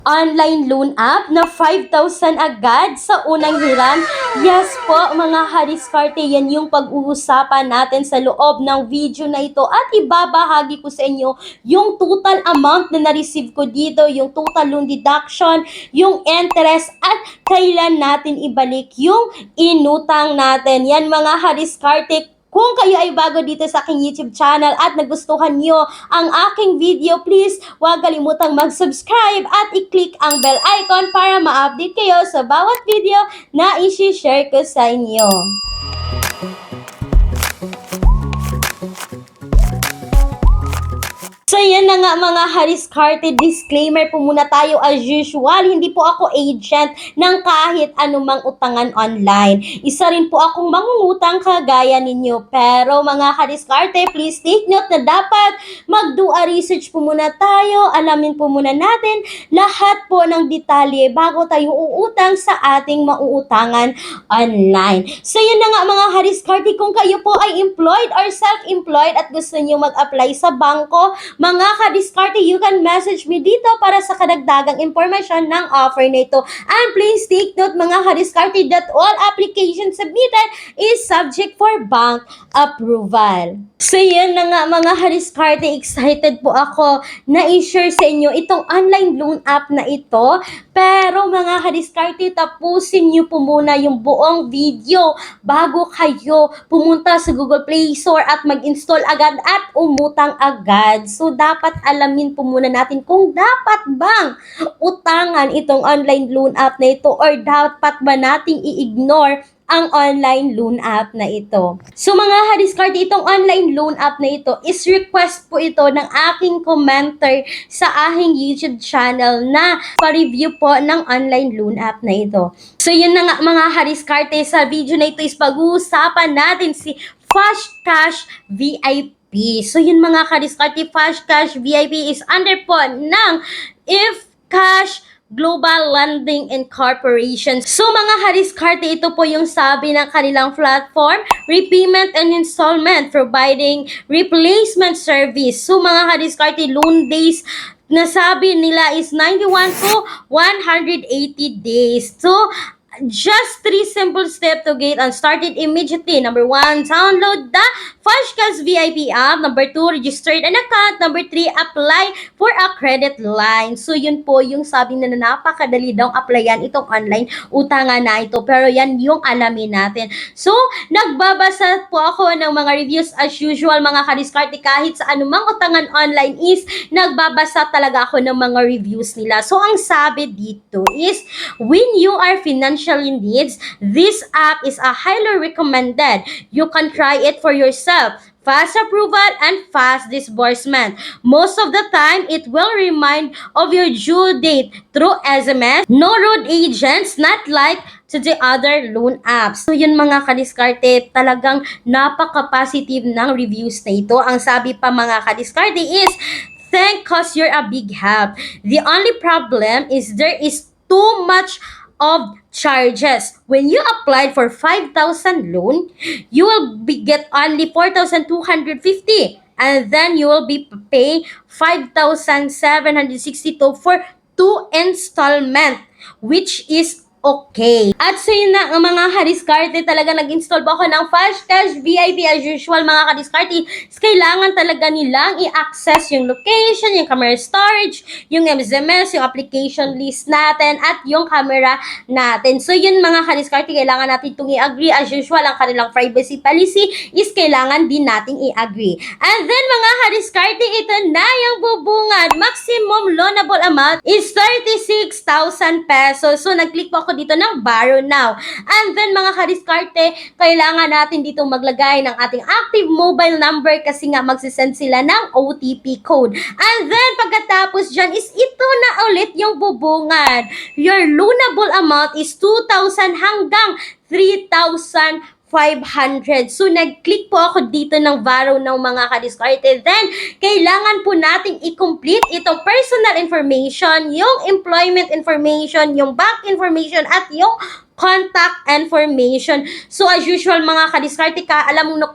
Online loan app na 5,000 agad sa unang hiram? Yes po mga hadiskarte, yan yung pag-uusapan natin sa loob ng video na ito at ibabahagi ko sa inyo yung total amount na na-receive ko dito, yung total loan deduction, yung interest at kailan natin ibalik yung inutang natin. Yan mga hadiskarte, kung kayo ay bago dito sa aking YouTube channel at nagustuhan nyo ang aking video, please huwag kalimutang mag-subscribe at i-click ang bell icon para ma-update kayo sa bawat video na isi-share ko sa inyo. So yan na nga mga hadiskarte, disclaimer po muna tayo as usual, hindi po ako agent ng kahit anumang utangan online. Isa rin po akong mangungutang kagaya ninyo. Pero mga hadiskarte, please take note na dapat mag-do a research po muna tayo, alamin po muna natin lahat po ng detalye bago tayo uutang sa ating mauutangan online. So yan na nga mga hadiskarte, kung kayo po ay employed or self-employed at gusto niyo mag-apply sa bangko, mga kadiskarte, you can message me dito para sa kadagdagang impormasyon ng offer na ito. And please take note mga kadiskarte that all applications submitted is subject for bank approval. So yun na nga mga kadiskarte, excited po ako na i-share sa inyo itong online loan app na ito. Pero mga kadiskarte, tapusin nyo po muna yung buong video bago kayo pumunta sa Google Play Store at mag-install agad at umutang agad. So dapat alamin po muna natin kung dapat bang utangan itong online loan app na ito or dapat ba nating i-ignore ang online loan app na ito. So mga hadiskarte, itong online loan app na ito is request po ito ng aking commenter sa aking YouTube channel na pa-review po ng online loan app na ito. So yun na nga mga hadiskarte, sa video na ito is pag-uusapan natin si Fast Cash VIP. So yun mga kadiskarte, Fast Cash VIP is under po ng If Cash Global Lending Incorporation. So mga hadiskarte, ito po yung sabi ng kanilang platform, repayment and installment, providing replacement service. So mga hadiskarte, loan days na sabi nila is 91 to 180 days. So just 3 simple steps to get started immediately. Number 1, download the Fashcash VIP app. Number 2, register an account. Number 3, apply for a credit line. So yun po yung sabi na napakadali daw applyan itong online utangan na ito. Pero yan yung alamin natin. So nagbabasa po ako ng mga reviews as usual mga kadiskarte, kahit sa anumang utangan online is nagbabasa talaga ako ng mga reviews nila. So ang sabi dito is, when you are financially needs, this app is a highly recommended. You can try it for yourself. Fast approval and fast disbursement. Most of the time, it will remind of your due date through SMS. No road agents, not like to the other loan apps. So yun mga kadiskarte, talagang napaka-positive ng reviews na ito. Ang sabi pa mga kadiskarte is, thank cause you're a big help. The only problem is there is too much of charges. When you applied for 5,000 loan, you will be get only 4,250, and then you will be paying 5,762 for 2 installment, which is okay. At so yun na ang mga kadiskarte, talaga nag-install ba ako ng Fashcash VIP as usual mga kadiskarte. Kailangan talaga nilang i-access yung location, yung camera storage, yung SMS, yung application list natin, at yung camera natin. So yun mga kadiskarte, kailangan natin itong i-agree. As usual, ang kanilang privacy policy is kailangan din nating i-agree. And then mga kadiskarte, ito na yung bubungad. Maximum loanable amount is 36,000 pesos. So nag-click po ako dito ng borrow now. And then mga kadiskarte, kailangan natin dito maglagay ng ating active mobile number kasi nga magsisend sila ng OTP code. And then pagkatapos dyan is ito na ulit yung bubungad. Your loanable amount is 2,000 hanggang 3,500. So, nag-click po ako dito ng borrow ng mga kadiskarte. Then, kailangan po nating i-complete itong personal information, yung employment information, yung bank information, at yung contact information. So, as usual, mga kadiskarte, alam nyo na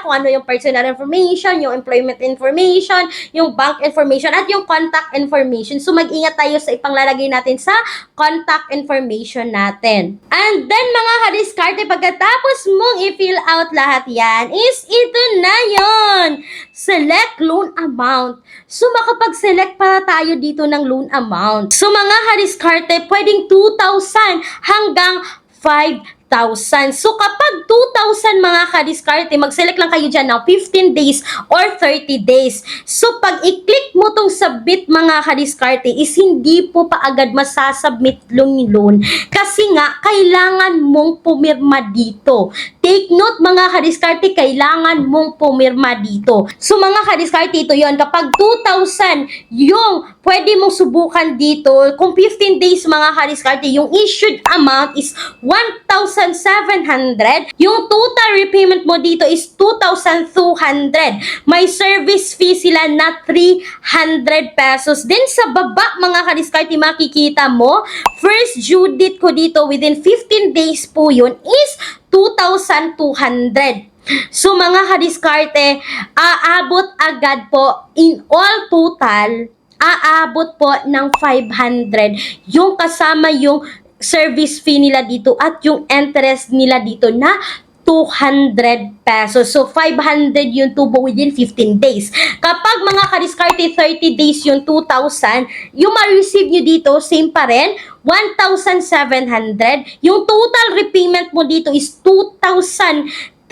kung ano yung personal information, yung employment information, yung bank information, at yung contact information. So, mag-ingat tayo sa ipanglalagay natin sa contact information natin. And then, mga kadiskarte, pagkatapos mong i-fill out lahat yan, is ito na yon. Select loan amount. So, makapag-select para tayo dito ng loan amount. So, mga kadiskarte, pwedeng 2,000 hanggang 5,000. So, kapag 2,000 mga kadiskarte, mag-select lang kayo dyan ng 15 days or 30 days. So, pag i-click mo tong submit mga kadiskarte, is hindi po pa agad masasubmit yung loan. Kasi nga, kailangan mong pumirma dito. Take note mga kadiskarte, kailangan mong pumirma dito. So, mga kadiskarte, ito yon. Kapag 2,000 yung pwede mong subukan dito, kung 15 days mga kadiskarte, yung issued amount is 1,700. Yung total repayment mo dito is 2,200. May service fee sila na 300 pesos. Then sa baba mga kadiskarte, makikita mo, first due date ko dito within 15 days po yun is 2,200. So mga kadiskarte, aabot agad po in all total, aabot po ng 500 yung kasama yung service fee nila dito at yung interest nila dito na 200 pesos. So, 500 yung tubo within 15 days. Kapag mga kadiskarte 30 days yung 2,000, yung ma-receive nyo dito, same pa rin, 1,700. Yung total repayment mo dito is 2,305.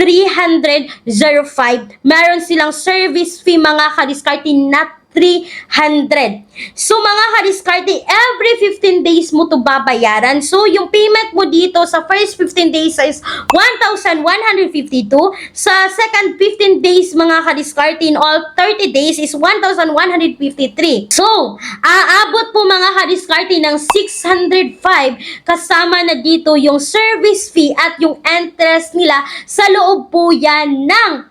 Meron silang service fee mga kadiskarte na 300. So, mga kadiskarte, every 15 days mo to babayaran. So, yung payment mo dito sa first 15 days is 1,152. Sa second 15 days, mga kadiskarte, in all 30 days is 1,153. So, aabot po mga kadiskarte ng 605 kasama na dito yung service fee at yung interest nila sa loob po yan ng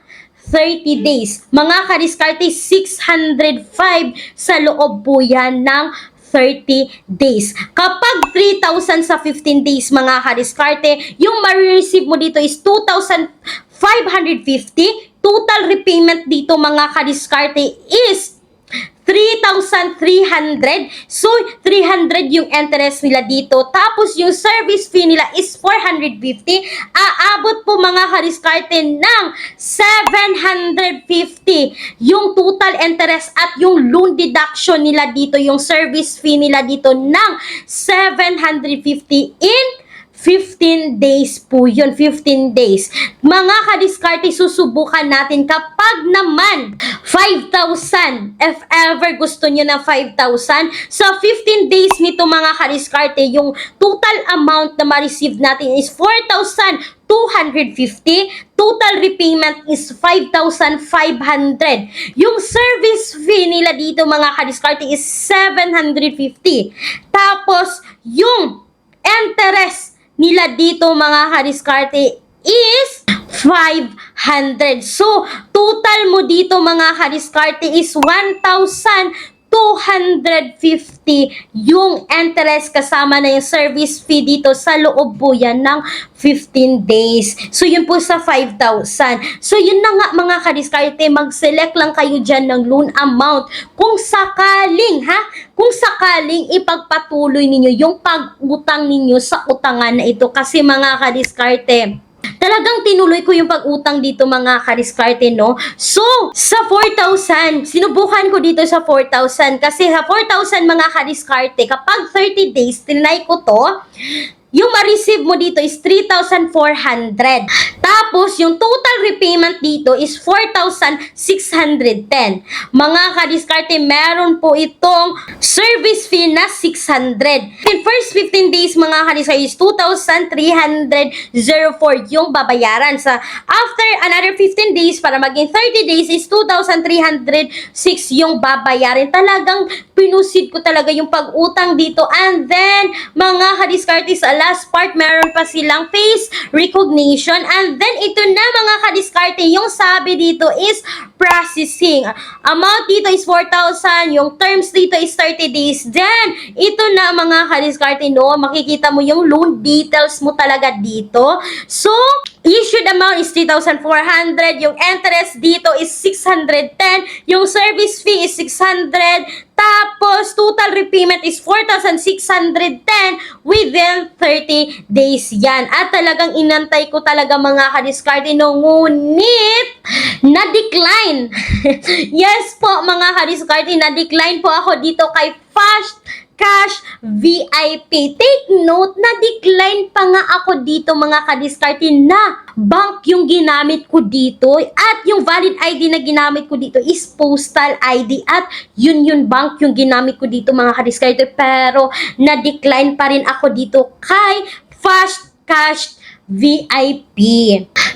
30 days. Mga kadiskarte, 605 sa loob po yan ng 30 days. Kapag 3,000 sa 15 days, mga kadiskarte, yung ma-receive mo dito is 2,550. Total repayment dito, mga kadiskarte, is 3,300. So, 300 yung interest nila dito. Tapos, yung service fee nila is 450. Aabot po mga kadiskarte ng 750. Yung total interest at yung loan deduction nila dito, yung service fee nila dito ng 750 in 15 days po yun, 15 days. Mga kadiskarte, susubukan natin kapag naman 5,000, if ever gusto nyo na 5,000, sa 15 days nito mga kadiskarte, yung total amount na ma-receive natin is 4,250. Total repayment is 5,500. Yung service fee nila dito mga kadiskarte is 750. Tapos, yung interest nila dito mga kadiskarte is 500. So, total mo dito mga kadiskarte is 1,250 yung interest kasama na yung service fee dito sa loob po yan ng 15 days. So, yun po sa 5,000. So, yun na nga mga kadiskarte, mag-select lang kayo dyan ng loan amount. Kung sakaling ipagpatuloy ninyo yung pag-utang ninyo sa utangan na ito. Kasi mga kadiskarte, talagang tinuloy ko yung pag-utang dito mga kadiskarte, no? So, sa 4,000, sinubukan ko dito sa 4,000 kasi sa 4,000 mga kadiskarte, kapag 30 days, tinry ko to, yung ma-receive mo dito is 3,400. Tapos, yung total repayment dito is 4,610. Mga kadiskarte, meron po itong service fee na 600. In first 15 days, mga kadiskarte, is 2,304 yung babayaran. Sa after another 15 days, para maging 30 days, is 2,306 yung babayaran. Talagang pinusid ko talaga yung pag-utang dito. And then, mga kadiskarte, sa last part, meron pa silang face recognition. And then, ito na mga kadiskarte, yung sabi dito is processing. Amount dito is 4,000. Yung terms dito is 30 days. Then, ito na mga kadiskarte, no? Makikita mo yung loan details mo talaga dito. So, issued amount is 3,400. Yung interest dito is 610. Yung service fee is 600. Tapos, total repayment is 4,610 within 30 days yan. At talagang inantay ko talaga mga kadiskarte, no? Ngunit, na-decline. Yes po mga kadiskarte, na-decline po ako dito kay Fast Cash VIP. Take note, na-decline pa nga ako dito mga kadiskarte na bank yung ginamit ko dito at yung valid ID na ginamit ko dito is postal ID at Union Bank yung ginamit ko dito mga kadiskarte, pero na-decline pa rin ako dito kay Fast Cash VIP.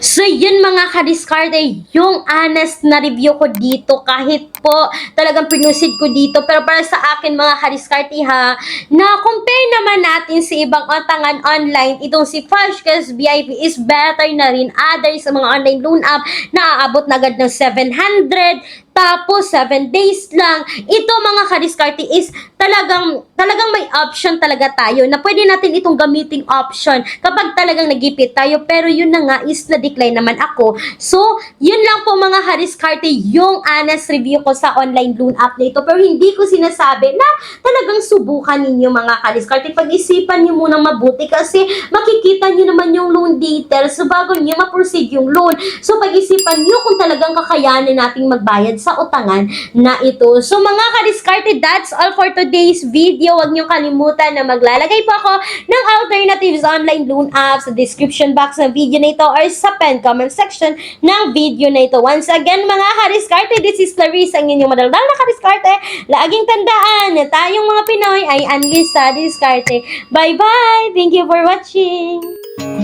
So, yun mga kadiskarte, yung honest na review ko dito, kahit po talagang pinusid ko dito, pero para sa akin mga kadiskarte ha, na compare naman natin sa ibang utangan online, itong si Fastcash VIP is better na rin others sa mga online loan app na aabot na agad ng 700, tapos 7 days lang. Ito mga kadiskarte is talagang may option talaga tayo na pwede natin itong gamiting option kapag talagang nagipit tayo, pero yun na nga is na-decline naman ako. So, yun lang po mga kadiskarte yung honest review ko sa online loan app na ito, pero hindi ko sinasabi na talagang subukan ninyo mga kadiskarte. Pag-isipan nyo munang mabuti kasi makikita nyo naman yung loan details so bago nyo ma-proceed yung loan. So, pag-isipan nyo kung talagang kakayanin nating magbayad sa utangan na ito. So, mga kadiskarte, that's all for today's video. Huwag nyo kalimutan na maglalagay po ako ng alternatives online loan apps sa description box ng video na ito or sa pen comment section ng video na ito. Once again, mga kadiskarte, this is Larissa, ang inyong madaldal na kadiskarte. Laging tandaan na tayong mga Pinoy ay unleashed sa diskarte. Bye-bye! Thank you for watching!